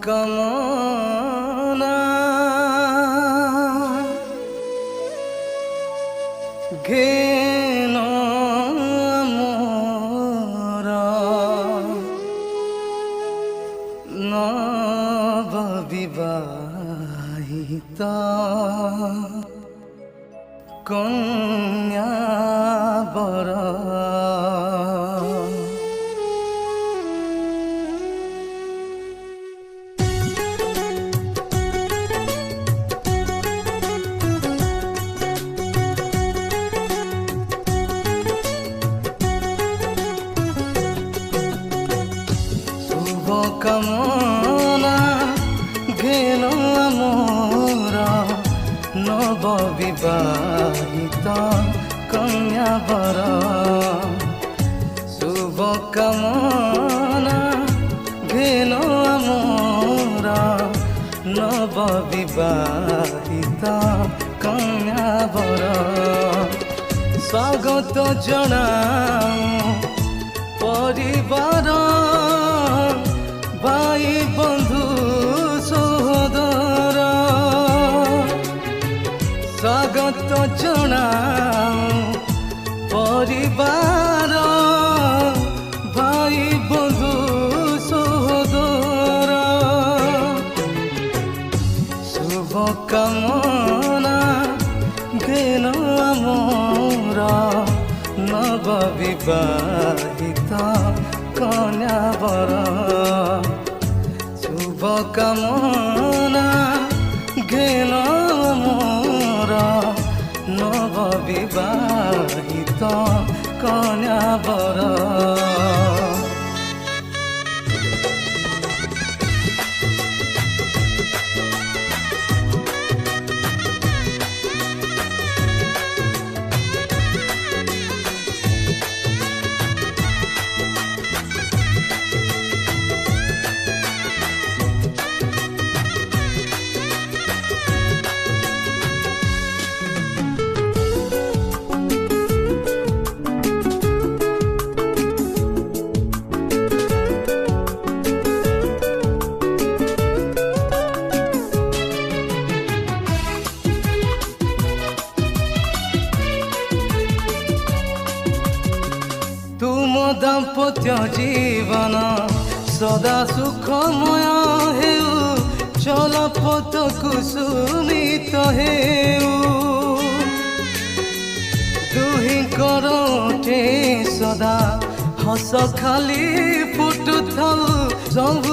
কামনা ঘেন মোরা নববিবাহিতা কন্যা বরা কামনা ঘেন মোরা নববিবাহিতা কন্যা বর শুভ কামনা ঘেন মোরা নববিবাহিতা কন্যা বর স্বাগত জনাও পরিবার ভাই বন্ধু সহোদর স্বাগত জনাও পরিবার ভাই বন্ধু সহোদর শুভ কামনা ঘেন মোরা নববিবাহিতা কন্যা বর শুভ কামনা ঘেন মোরা নববিবাহিতা কন্যা বর तुम दाम्पत्य जीवन सदा सुखमय हेउ चल पथ कुसुमित हेउ दुहिंकर ओठे सदा हस खाली फुटुथाउ सब